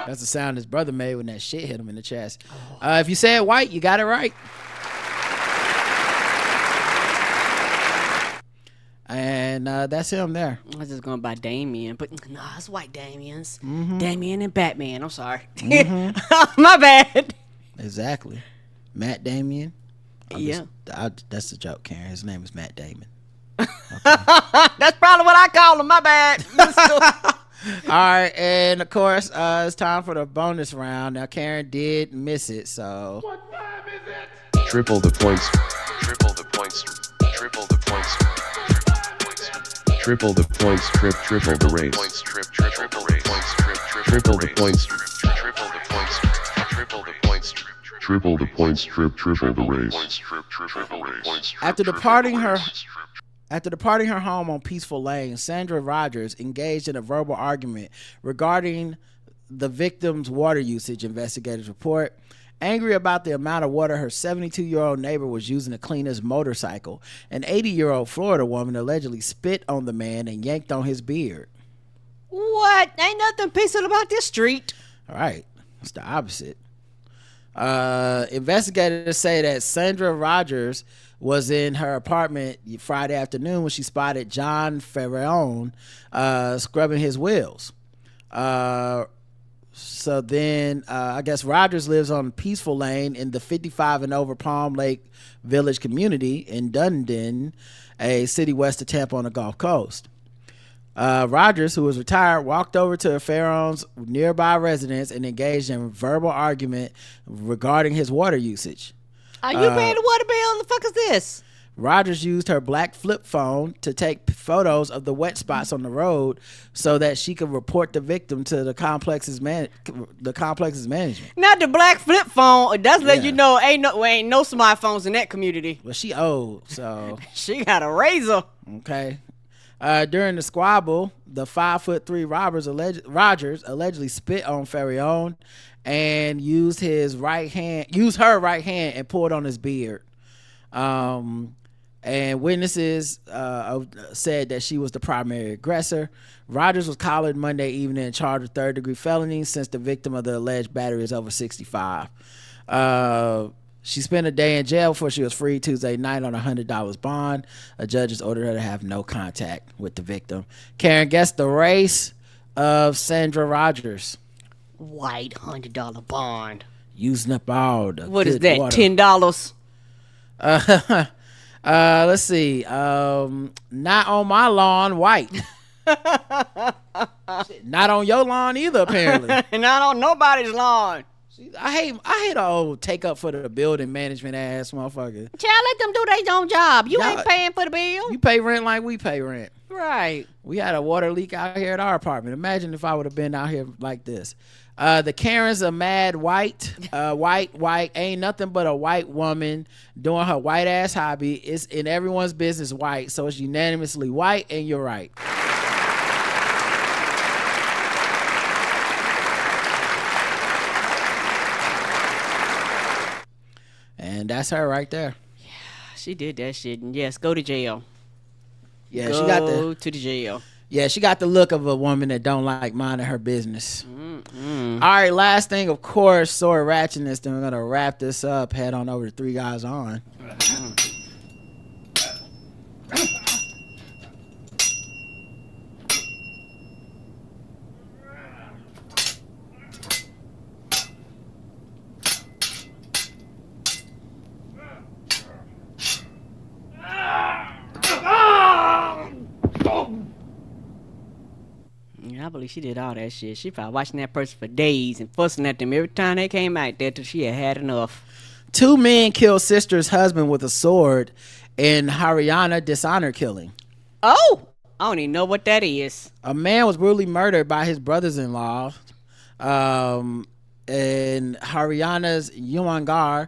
That's the sound his brother made when that shit hit him in the chest. If you said white, you got it right. And that's him there. I was just going by Damien, but no, it's white Damians. Mm-hmm. Damien and Batman. I'm sorry. Mm-hmm. My bad. Exactly. Matt Damien. Yeah. That's the joke, Karen. His name is Matt Damon. Okay. That's probably what I call him. My bad. All right, and of course, it's time for the bonus round. Now, Karen did miss it, so. What time is it? Triple the points. Triple the points. Triple the points. Triple the points. Triple the race. Triple the points. Triple the points. Triple the points. Triple the points. Triple the points. Triple the race. After departing her home on Peaceful Lane, Sandra Rogers engaged in a verbal argument regarding the victim's water usage, investigators report. Angry about the amount of water her 72-year-old neighbor was using to clean his motorcycle, an 80-year-old Florida woman allegedly spit on the man and yanked on his beard. What? Ain't nothing peaceful about this street. All right. It's the opposite. Investigators say that Sandra Rogers was in her apartment Friday afternoon when she spotted John Ferreon scrubbing his wheels. So then I guess Rogers lives on Peaceful Lane in the 55 and over Palm Lake Village community in Dunedin, a city west of Tampa on the Gulf Coast. Rogers, who was retired, walked over to Ferreon's nearby residence and engaged in verbal argument regarding his water usage. Are you paying the water bill? The fuck is this? Rogers used her black flip phone to take photos of the wet spots on the road so that she could report the victim to the complex's management. Not the black flip phone. It does let you know ain't no smartphones in that community. Well, she old, so she got a razor. Okay. During the squabble, the 5'3" Rogers allegedly spit on Ferreon and used her right hand and pulled on his beard. And witnesses said that she was the primary aggressor. Rogers was collared Monday evening and charged with third-degree felony since the victim of the alleged battery is over 65. She spent a day in jail before she was freed Tuesday night on a $100 bond. A judge has ordered her to have no contact with the victim. Karen, guess the race of Sandra Rogers. White $100 bond. Using up all the What is that? water. $10? Let's see. Not on my lawn, white. Not on your lawn either, apparently. Not on nobody's lawn. I hate a old take up for the building management ass motherfucker. Child, let them do their own job. You ain't paying for the bill. You pay rent like we pay rent. Right. We had a water leak out here at our apartment. Imagine if I would have been out here like this. The Karens are mad white. White ain't nothing but a white woman doing her white ass hobby. It's in everyone's business white, so it's unanimously white, and you're right. And that's her right there. Yeah, she did that shit. And yes, go to jail. Yeah, go she got to the jail. Yeah, she got the look of a woman that don't like minding her business. All right, last thing, of course, sword ratchetness. Then we're gonna wrap this up. Head on over to Three Guys On. Yeah, I believe she did all that shit. She probably watching that person for days and fussing at them every time they came out there till she had enough. 2 men killed sister's husband with a sword in Haryana dishonor killing. Oh, I don't even know what that is. A man was brutally murdered by his brothers-in-law in Haryana's Yumangar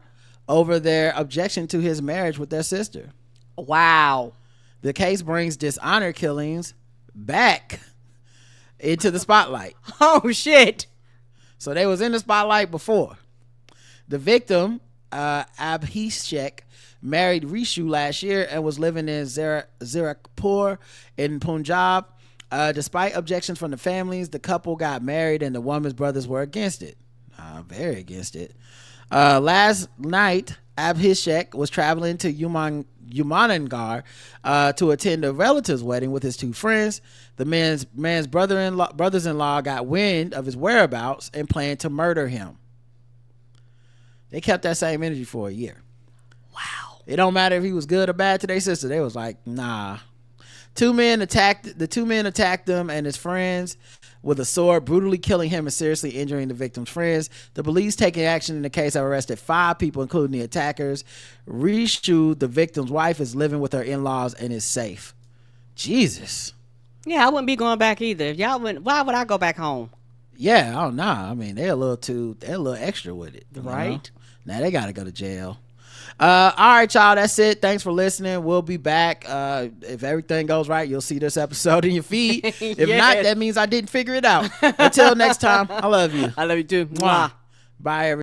over their objection to his marriage with their sister. Wow. The case brings dishonor killings back into the spotlight. Oh, shit. So they was in the spotlight before. The victim, Abhishek, married Rishu last year and was living in Zirakpur in Punjab. Despite objections from the families, the couple got married and the woman's brothers were against it. Very against it. Last night, Abhishek was traveling to Yumanangar to attend a relative's wedding with his 2 friends. The man's brothers-in-law got wind of his whereabouts and planned to murder him. They kept that same energy for a year. Wow. It don't matter if he was good or bad to their sister. They was like, nah. The 2 men attacked them and his friends with a sword, brutally killing him and seriously injuring the victim's friends. The police taking action in the case have arrested 5 people, including the attackers. Rishu, the victim's wife, is living with her in-laws and is safe. Jesus. Yeah, I wouldn't be going back either. If y'all wouldn't, why would I go back home? Yeah, oh no. I mean, they're a little extra with it. Right. Now they gotta go to jail. All right, y'all, that's it. Thanks for listening. We'll be back. If everything goes right, you'll see this episode in your feed. If not, that means I didn't figure it out. Until next time, I love you. I love you too. Mwah. Bye, everybody.